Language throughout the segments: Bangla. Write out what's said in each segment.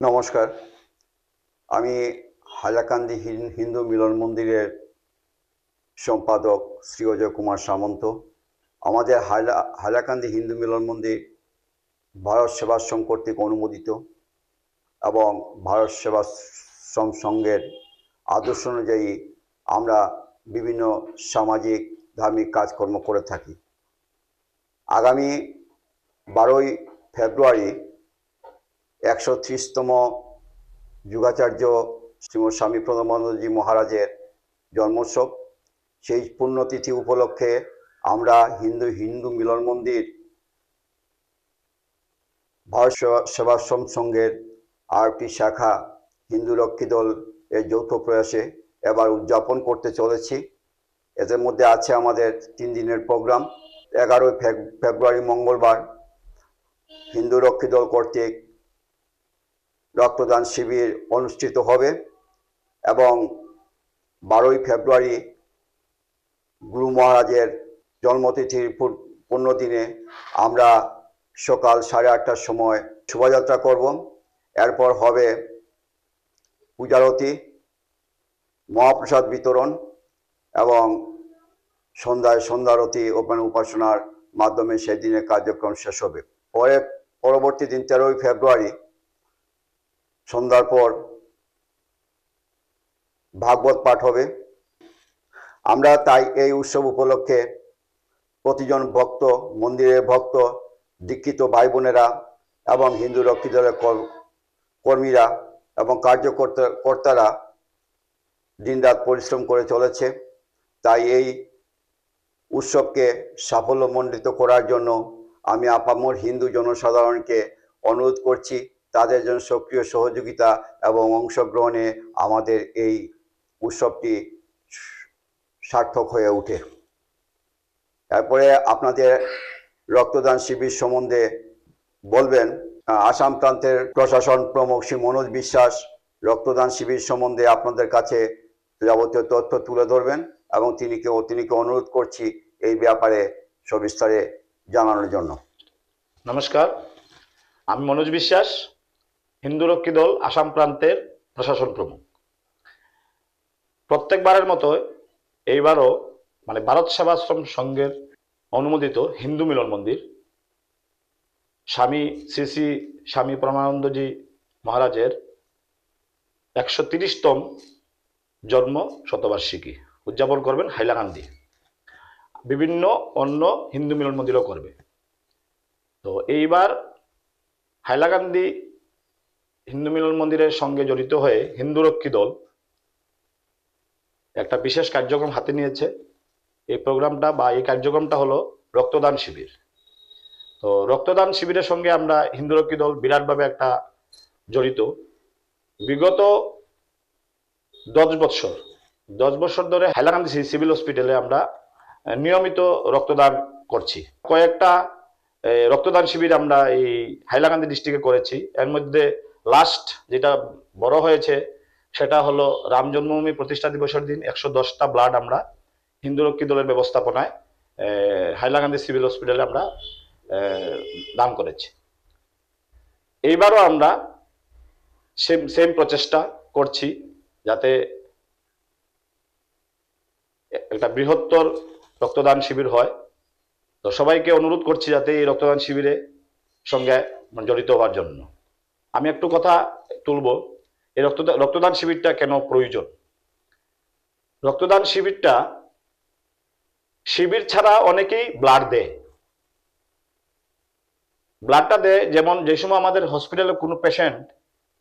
নমস্কার। আমি হাইলাকান্দি হিন্দু মিলন মন্দিরের সম্পাদক শ্রী অজয় কুমার সামন্ত। আমাদের হাইলাকান্দি হিন্দু মিলন মন্দির ভারত সেবাশ্রম কর্তৃক অনুমোদিত এবং ভারত সেবাশ্রম সংঘের আদর্শ অনুযায়ী আমরা বিভিন্ন সামাজিক ধার্মিক কাজকর্ম করে থাকি। আগামী 12ই ফেব্রুয়ারি 130তম যুগাচার্য শ্রীমৎ স্বামী প্রণবানন্দজি মহারাজের জন্মোৎসব। সেই পুণ্যতিথি উপলক্ষে আমরা হিন্দু মিলন মন্দির ভারত সেবাশ্রম সংঘের আরেকটি শাখা হিন্দু রক্ষী দল এর যৌথ প্রয়াসে এবার উদযাপন করতে চলেছি। এদের মধ্যে আছে আমাদের 3 দিনের প্রোগ্রাম। 11ই ফেব্রুয়ারি মঙ্গলবার হিন্দু রক্ষী দল কর্তৃক রক্তদান শিবির অনুষ্ঠিত হবে এবং 12ই ফেব্রুয়ারি গুরু মহারাজের জন্মতিথির পুণ্যদিনে আমরা সকাল 8:30টার সময় শোভাযাত্রা করব। এরপর হবে পূজারতি, মহাপ্রসাদ বিতরণ এবং সন্ধ্যায় সন্ধ্যারতি ওপেন উপাসনার মাধ্যমে সেই দিনের কার্যক্রম শেষ হবে। পরবর্তী দিন 13ই ফেব্রুয়ারি সন্ধ্যার পর ভাগবত পাঠ হবে। আমরা তাই এই উৎসব উপলক্ষে প্রতিজন ভক্ত, মন্দিরের ভক্ত, দীক্ষিত ভাই বোনেরা এবং হিন্দু রক্ষী দলের কর্মীরা এবং কার্যকর্তারা দিনরাত পরিশ্রম করে চলেছে। তাই এই উৎসবকে সাফল্যমণ্ডিত করার জন্য আমি আপামর হিন্দু জনসাধারণকে অনুরোধ করছি তাদের জন্য সক্রিয় সহযোগিতা এবং অংশগ্রহণে আমাদের এই উৎসবটি সার্থক হয়ে ওঠে। তারপরে আপনাদের রক্তদান শিবির সম্বন্ধে বলবেন আসাম প্রান্তের প্রশাসন প্রমুখ শ্রী মনোজ বিশ্বাস রক্তদান শিবির সম্বন্ধে আপনাদের কাছে যাবতীয় তথ্য তুলে ধরবেন এবং তিনিকে অনুরোধ করছি এই ব্যাপারে সবিস্তারে জানানোর জন্য। নমস্কার, আমি মনোজ বিশ্বাস, হিন্দু রক্ষী দল আসাম প্রান্তের প্রশাসন প্রমুখ। প্রত্যেকবারের মতো এইবারও ভারত সেবাশ্রম সংঘের অনুমোদিত হিন্দু মিলন মন্দির শ্রী শ্রী স্বামী প্রণবানন্দজি মহারাজের 130তম জন্ম শতবার্ষিকী উদযাপন করবেন হাইলাকান্দি। বিভিন্ন অন্য হিন্দু মিলন মন্দিরও করবে। তো এইবার হাইলাকান্দি হিন্দু মিলন মন্দিরের সঙ্গে জড়িত হয়ে হিন্দু রক্ষী দল একটা বিশেষ কার্যক্রম হাতে নিয়েছে। এই প্রোগ্রামটা বা এই কার্যক্রমটা হলো রক্তদান শিবির। তো রক্তদান শিবিরের সঙ্গে আমরা হিন্দু রক্ষী দল বিরাটভাবে একটা জড়িত। বিগত 10 বছর ধরে হাইলাকান্দি সিভিল হসপিটালে আমরা নিয়মিত রক্তদান করছি। কয়েকটা রক্তদান শিবির আমরা এই হাইলাকান্দি ডিস্ট্রিক্টে করেছি। এর মধ্যে লাস্ট যেটা বড় হয়েছে সেটা হলো রাম জন্মভূমি প্রতিষ্ঠা দিবসের দিন 110টা ব্লাড আমরা হিন্দু রক্ষী দলের ব্যবস্থাপনায় হাইলাকান্দি সিভিল হসপিটালে আমরা দান করেছি। এইবারও আমরা সেম প্রচেষ্টা করছি যাতে একটা বৃহত্তর রক্তদান শিবির হয়। তো সবাইকে অনুরোধ করছি যাতে এই রক্তদান শিবিরে সঙ্গে জড়িত হওয়ার জন্য। আমি একটু কথা তুলব এই রক্তদান শিবিরটা কেন প্রয়োজন। রক্তদান শিবির ছাড়া অনেকেই ব্লাডটা দেয়। যেমন যে সময় আমাদের হসপিটালে কোনো পেশেন্ট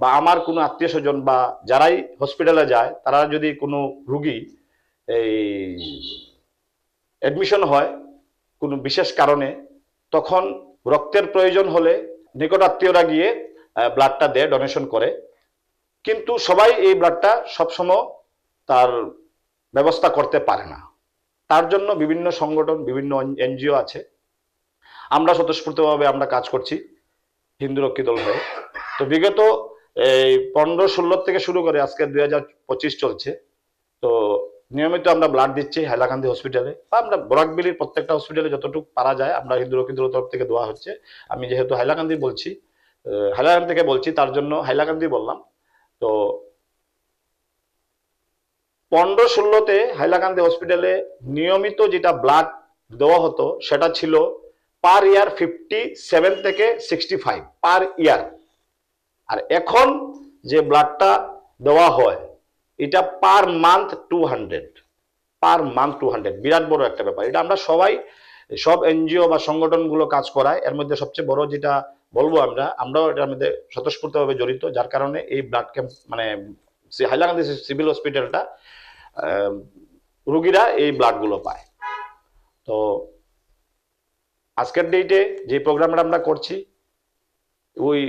বা আমার কোনো আত্মীয় স্বজন বা যারাই হসপিটালে যায় তারা যদি কোনো রুগী এই অ্যাডমিশন হয় কোনো বিশেষ কারণে, তখন রক্তের প্রয়োজন হলে নিকট আত্মীয়রা গিয়ে ব্লাডটা দেয়, ডোনেশন করে। কিন্তু সবাই এই ব্লাডটা সবসময় তার ব্যবস্থা করতে পারে না। তার জন্য বিভিন্ন সংগঠন, বিভিন্ন এনজিও আছে। আমরা স্বতঃস্ফূর্তভাবে আমরা কাজ করছি হিন্দু রক্ষী দল হয়ে। তো বিগত 15-16 থেকে শুরু করে আজকে 2025 চলছে। তো নিয়মিত আমরা ব্লাড দিচ্ছি হাইলাকান্দি হসপিটালে বা আমরা বরাকবিলির প্রত্যেকটা হসপিটালে যতটুকু পারা যায় আমরা হিন্দু রক্ষী দলের তরফ থেকে দেওয়া হচ্ছে। আমি যেহেতু হাইলাকান্দি বলছি হাইলাকান্দি থেকে বলছি, তার জন্য হাইলাকান্দি বললাম। তো 15-16-তে হাইলাকান্দি হসপিটালে নিয়মিত যেটা ব্লাড দেওয়া হতো সেটা ছিল পার ইয়ার 57 থেকে 65 পার ইয়ার। আর এখন যে ব্লাডটা দেওয়া হয় এটা পার মান্থ 200, পার মান্থ 200। বিরাট বড় একটা ব্যাপার। এটা আমরা সবাই, সব এনজিও বা সংগঠনগুলো কাজ করায়। এর মধ্যে সবচেয়ে বড় যেটা বলবো, আমরাও এটার মধ্যে স্বতঃস্ফূর্তভাবে জড়িত, যার কারণে এই ব্লাড ক্যাম্প মানে হাইলাকান্দি সিভিল হসপিটালটা রোগীরা এই ব্লাডগুলো পায়। তো আজকের ডেটে যে প্রোগ্রামটা আমরা করছি, ওই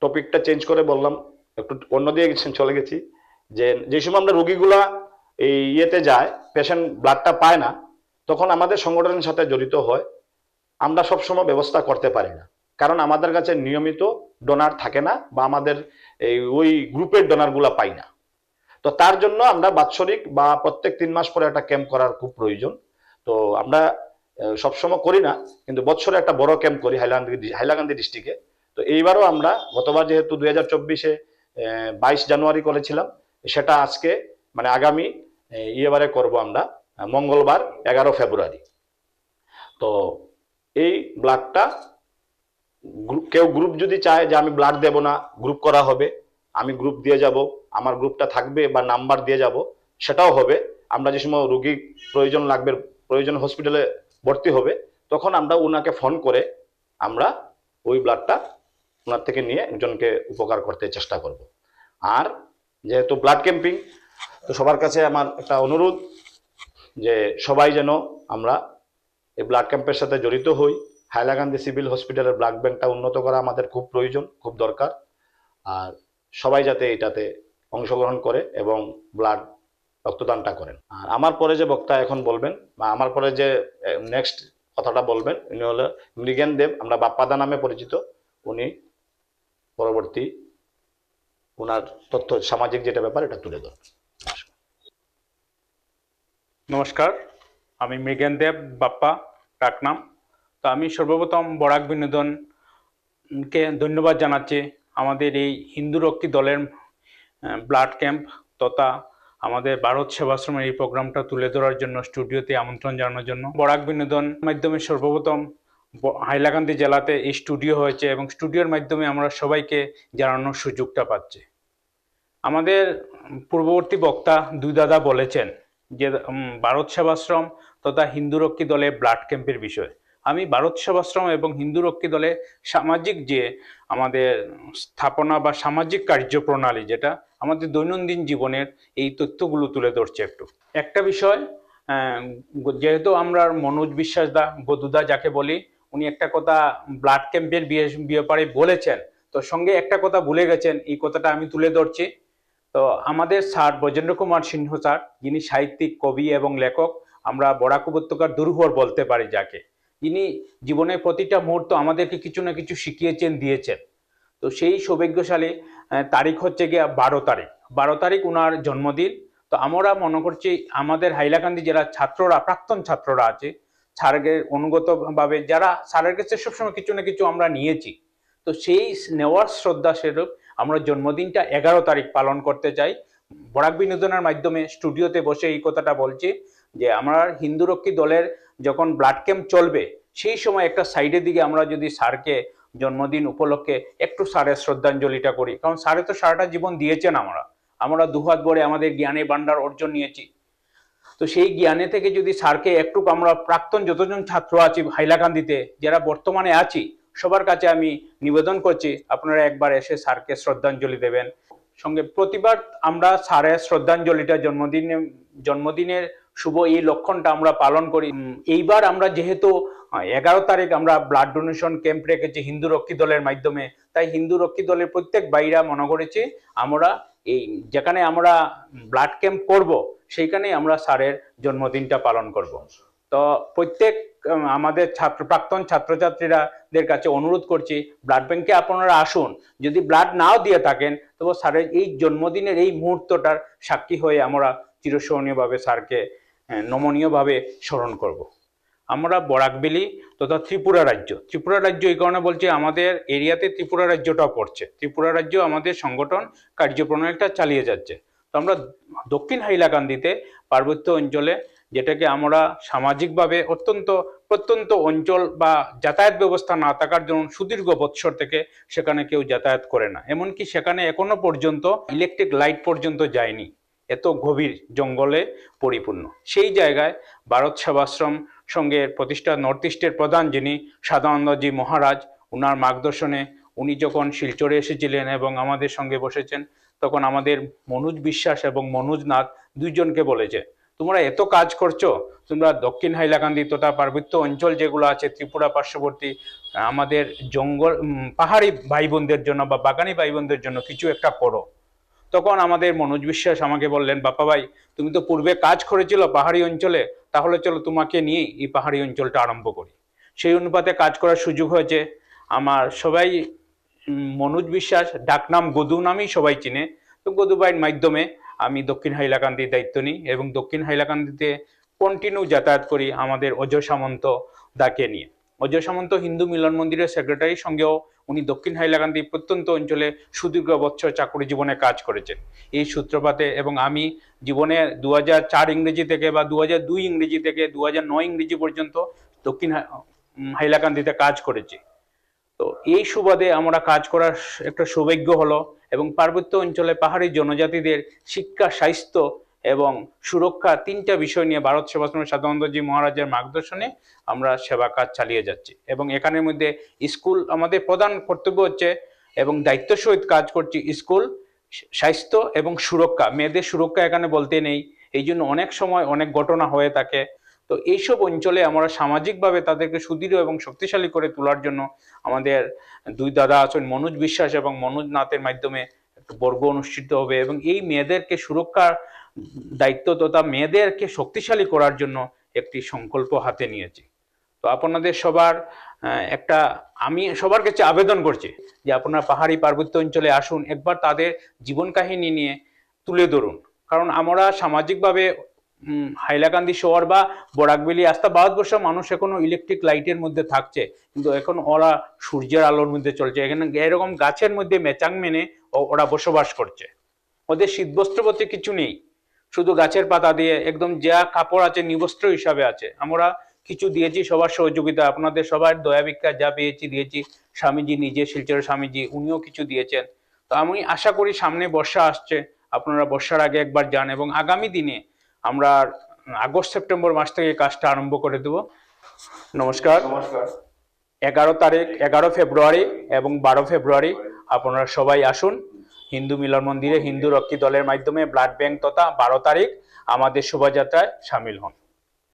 টপিকটা চেঞ্জ করে বললাম, একটু অন্য দিয়ে চলে গেছি। যে সময় আমরা রোগীগুলা এই ইয়েতে যায়, পেশেন্ট ব্লাডটা পায় না, তখন আমাদের সংগঠনের সাথে জড়িত হয়। আমরা সবসময় ব্যবস্থা করতে পারি না, কারণ আমাদের কাছে নিয়মিত ডোনার থাকে না, বা আমাদের ওই গ্রুপের ডোনারগুলা পাই না। তো তার জন্য আমরা বাৎসরিক বা প্রত্যেক 3 মাস পরে একটা ক্যাম্প করার খুব প্রয়োজন। তো আমরা সবসময় করি না, কিন্তু বছরে একটা বড় ক্যাম্প করি হাইলাকান্দি ডিস্ট্রিক্টে। তো এইবারও আমরা, গতবার যেহেতু 2024-এ 22 জানুয়ারি করেছিলাম, সেটা আজকে মানে আগামী এবারে করব আমরা মঙ্গলবার 11 ফেব্রুয়ারি। তো এই ব্লাডটা কেউ গ্রুপ যদি চায় যে আমি ব্লাড দেব না, গ্রুপ করা হবে, আমি গ্রুপ দিয়ে যাব, আমার গ্রুপটা থাকবে বা নাম্বার দিয়ে যাব, সেটাও হবে। আমরা যে সময় রোগী প্রয়োজন লাগবে, প্রয়োজন হসপিটালে ভর্তি হবে, তখন আমরা ওনাকে ফোন করে আমরা ওই ব্লাডটা ওনার থেকে নিয়ে একজনকে উপকার করতে চেষ্টা করব। আর যেহেতু ব্লাড ক্যাম্পিং, তো সবার কাছে আমার একটা অনুরোধ যে সবাই যেন আমরা এই ব্লাড ক্যাম্পের সাথে জড়িত হই। হাইলাকান্দি সিভিল হসপিটালের ব্লাড ব্যাংকটা উন্নত করা আমাদের খুব প্রয়োজন, খুব দরকার। আর সবাই যাতে এটাতে অংশগ্রহণ করে এবং ব্লাড রক্তদানটা করেন। আর আমার পরে যে বক্তা এখন বলবেন, বা আমার পরে যে নেক্সট কথাটা বলবেন, উনি হলো মৃগেন দেব, আমরা বাপ্পাদা নামে পরিচিত। উনি পরবর্তী ওনার তথ্য সামাজিক যেটা ব্যাপার এটা তুলে ধরবেন। নমস্কার, আমি মৃগেন দেব বাপ্পা ডাকনাম। তো আমি সর্বপ্রথম বরাক বিনোদনকে ধন্যবাদ জানাচ্ছি আমাদের এই হিন্দু রক্ষী দলের ব্লাড ক্যাম্প তথা আমাদের ভারত সেবাশ্রমের এই প্রোগ্রামটা তুলে ধরার জন্য, স্টুডিওতে আমন্ত্রণ জানানোর জন্য। বরাক বিনোদন মাধ্যমে সর্বপ্রথম হাইলাকান্দি জেলাতে এই স্টুডিও হয়েছে এবং স্টুডিওর মাধ্যমে আমরা সবাইকে জানানোর সুযোগটা পাচ্ছি। আমাদের পূর্ববর্তী বক্তা দুই দাদা বলেছেন যে ভারত সেবাশ্রম তথা হিন্দু রক্ষী দলের ব্লাড ক্যাম্পের বিষয়। আমি ভারত সেবাশ্রম এবং হিন্দু রক্ষী দলে সামাজিক যে আমাদের স্থাপনা বা সামাজিক কার্যপ্রণালী, যেটা আমাদের দৈনন্দিন জীবনের এই তথ্যগুলো তুলে ধরছে। একটা বিষয়, যেহেতু আমরা মনোজ বিশ্বাস দা, বদুদা যাকে বলি, উনি একটা কথা ব্লাড ক্যাম্পের ব্যাপারে বলেছেন, তো সঙ্গে একটা কথা ভুলে গেছেন, এই কথাটা আমি তুলে ধরছি। তো আমাদের স্যার ব্রজেন্দ্র কুমার সিংহ স্যার, যিনি সাহিত্যিক, কবি এবং লেখক, আমরা বরাক উপত্যকার দুর্হর বলতে পারি যাকে, যিনি জীবনের প্রতিটা মুহূর্ত আমাদেরকে কিছু না কিছু শিখিয়েছেন, দিয়েছেন। তো সেই সৌভাগ্যশালী তারিখ হচ্ছে গিয়ে 12 তারিখ ওনার জন্মদিন। তো আমরা মনে করছি আমাদের হাইলাকান্দি জেলার ছাত্ররা, প্রাক্তন ছাত্ররা আছে, স্যারের অনুগতভাবে যারা স্যারের কাছে সবসময় কিছু না কিছু আমরা নিয়েছি, তো সেই নেওয়ার শ্রদ্ধা স্বরূপ আমরা জন্মদিনটা 11 তারিখ পালন করতে চাই। বরাক বিনোদনের মাধ্যমে স্টুডিওতে বসে এই কথাটা বলছি যে আমরা হিন্দু রক্ষী দলের যখন ব্লাড ক্যাম্প চলবে, সেই সময় একটা সাইডের দিকে আমরা যদি স্যারকে জন্মদিন উপলক্ষে একটু স্যারের শ্রদ্ধাঞ্জলিটা করি, কারণ স্যারে তো সারাটা জীবন দিয়েছেন, আমরা দুহাত ভরে আমাদের জ্ঞানের ভান্ডার অর্জন নিয়েছি। তো সেই জ্ঞানে থেকে যদি স্যারকে একটু, আমরা প্রাক্তন যতজন ছাত্র আছি হাইলাকান্দিতে, যারা বর্তমানে আছি, সবার কাছে আমি নিবেদন করছি আপনারা একবার এসে স্যারকে শ্রদ্ধাঞ্জলি দেবেন। সঙ্গে প্রতিবার আমরা স্যারের শ্রদ্ধাঞ্জলিটা জন্মদিনের শুভ এই লক্ষণটা আমরা পালন করি। এইবার আমরা যেহেতু 11 তারিখ আমরা ব্লাড ডোনেশন ক্যাম্প রেখেছি হিন্দু রক্ষী দলের মাধ্যমে, তাই হিন্দু রক্ষী দলের প্রত্যেক ভাইরা মনে করেছি আমরা এই যেখানে আমরা ব্লাড ক্যাম্প করব, সেইখানেই আমরা স্যারের জন্মদিনটা পালন করব। তো প্রত্যেক আমাদের প্রাক্তন ছাত্রছাত্রীরাদের কাছে অনুরোধ করছি, ব্লাড ব্যাংকে আপনারা আসুন। যদি ব্লাড নাও দিয়ে থাকেন, তবে স্যারের এই জন্মদিনের এই মুহূর্তটার সাক্ষী হয়ে আমরা চিরস্মরণীয়ভাবে স্যারকে নমনীয়ভাবে স্মরণ করব। আমরা বরাকবেলি তথা ত্রিপুরা রাজ্য, ত্রিপুরা রাজ্য এই কারণে বলছি আমাদের এরিয়াতে ত্রিপুরা রাজ্যটাও পড়ছে, ত্রিপুরা রাজ্য আমাদের সংগঠন কার্যপ্রণালীটা চালিয়ে যাচ্ছে। তো আমরা দক্ষিণ হাইলাকান্দিতে পার্বত্য অঞ্চলে, যেটাকে আমরা সামাজিকভাবে অত্যন্ত প্রত্যন্ত অঞ্চল বা যাতায়াত ব্যবস্থা না থাকার জন্য সুদীর্ঘ বৎসর থেকে সেখানে কেউ যাতায়াত করে না, এমনকি সেখানে এখনো পর্যন্ত ইলেকট্রিক লাইট পর্যন্ত যায়নি, এত গভীর জঙ্গলে পরিপূর্ণ। সেই জায়গায় ভারত সেবাশ্রম সঙ্গে প্রতিষ্ঠা নর্থ ইস্টের প্রধান যিনি সদানন্দজি মহারাজ, উনার মার্গদর্শনে উনি যখন শিলচরে এসেছিলেন এবং আমাদের সঙ্গে বসেছেন, তখন আমাদের মনোজ বিশ্বাস এবং মনোজ নাথ দুইজনকে বলেছে, তোমরা এত কাজ করছো, তোমরা দক্ষিণ হাইলাকান্দি তথা পার্বত্য অঞ্চল যেগুলো আছে ত্রিপুরা পার্শ্ববর্তী আমাদের জঙ্গল পাহাড়ি ভাই বোনদের জন্য বা বাগানি ভাই বোনদের জন্য কিছু একটা করো। তখন আমাদের মনোজ বিশ্বাস আমাকে বললেন, বাপ্পা ভাই তুমি তো পূর্বে কাজ করেছিল পাহাড়ি অঞ্চলে, তাহলে চলো তোমাকে নিয়ে এই পাহাড়ি অঞ্চলটা আরম্ভ করি। সেই অনুপাতে কাজ করার সুযোগ হয়েছে। আমার সবাই মনোজ বিশ্বাস ডাকনাম গদু নামেই সবাই চিনে, তো গদু ভাইয়ের মাধ্যমে আমি দক্ষিণ হাইলাকান্দির দায়িত্ব নিই এবং দক্ষিণ হাইলাকান্দিতে কন্টিনিউ যাতায়াত করি আমাদের অজয় সামন্ত দাকে নিয়ে। অজয় সামন্ত হিন্দু মিলন মন্দিরের সেক্রেটারির সঙ্গেও উনি দক্ষিণ হাইলাকান্দি প্রত্যন্ত অঞ্চলে সুদীর্ঘ বৎসর চাকরি জীবনে কাজ করেছেন। এই সূত্রপাতে এবং আমি জীবনে 2004 ইংরেজি থেকে বা 2002 ইংরেজি থেকে 2009 ইংরেজি পর্যন্ত দক্ষিণ হাইলাকান্দিতে কাজ করেছি। তো এই সুবাদে আমরা কাজ করার একটা সৌভাগ্য হলো এবং পার্বত্য অঞ্চলে পাহাড়ি জনজাতিদের শিক্ষা, স্বাস্থ্য এবং সুরক্ষা তিনটা বিষয় নিয়ে ভারত সেবাশ্রমের সদানন্দজি মহারাজের মার্গদর্শনে আমরা সেবা কাজ চালিয়ে যাচ্ছি। এবং এখানের মধ্যে স্কুল আমাদের প্রধান কর্তব্য হচ্ছে এবং দায়িত্ব সহিত কাজ করছি, স্কুল, স্বাস্থ্য এবং সুরক্ষা। মেয়েদের সুরক্ষা এখানে বলতে নেই, এই জন্য অনেক সময় অনেক ঘটনা হয়ে থাকে। তো এইসব অঞ্চলে আমরা সামাজিকভাবে তাদেরকে সুদৃঢ় এবং শক্তিশালী করে তোলার জন্য আমাদের দুই দাদা আছেন মনোজ বিশ্বাস এবং মনোজ নাথের মাধ্যমে একটা বর্গ অনুষ্ঠিত হবে এবং এই মেয়েদেরকে সুরক্ষার দায়িত্ব তথা মেয়েদেরকে শক্তিশালী করার জন্য একটি সংকল্প হাতে নিয়েছি। তো আপনাদের সবার আমি সবার কাছে আবেদন করছি যে আপনারা পাহাড়ি পার্বত্য অঞ্চলে আসুন, একবার তাদের জীবন কাহিনী নিয়ে তুলে ধরুন। কারণ আমরা সামাজিকভাবে হাইলাকান্দি শহর বা বরাকবেলি আস্থা ভারতবর্ষ মানুষ এখনো ইলেকট্রিক লাইটের মধ্যে থাকছে, কিন্তু এখন ওরা সূর্যের আলোর মধ্যে চলছে। এখানে এরকম গাছের মধ্যে মেচাং মেনে ওরা বসবাস করছে, ওদের শীতবস্ত্র বলতে কিছু নেই, শুধু গাছের পাতা দিয়ে একদম যা কাপড় আছে নিবস্ত্র হিসাবে আছে। আমরা কিছু দিয়েছি সবার সহযোগিতা, আপনাদের সবার দয়া ভিক্ষা যা পেয়েছি দিয়েছি। স্বামীজি নিজে শিলচরের স্বামীজি উনিও কিছু দিয়েছেন। তো আমি আশা করি সামনে বর্ষা আসছে, আপনারা বর্ষার আগে একবার যান এবং আগামী দিনে আমরা আগস্ট সেপ্টেম্বর মাস থেকে কাজটা আরম্ভ করে দেব। নমস্কার। 11 তারিখ, 11 ফেব্রুয়ারি এবং 12 ফেব্রুয়ারি আপনারা সবাই আসুন হিন্দু মিলন মন্দিরে হিন্দু রক্ষী দলের মাধ্যমে ব্লাড ব্যাংক তথা 12 তারিখ আমাদের শোভাযাত্রায় সামিল হন।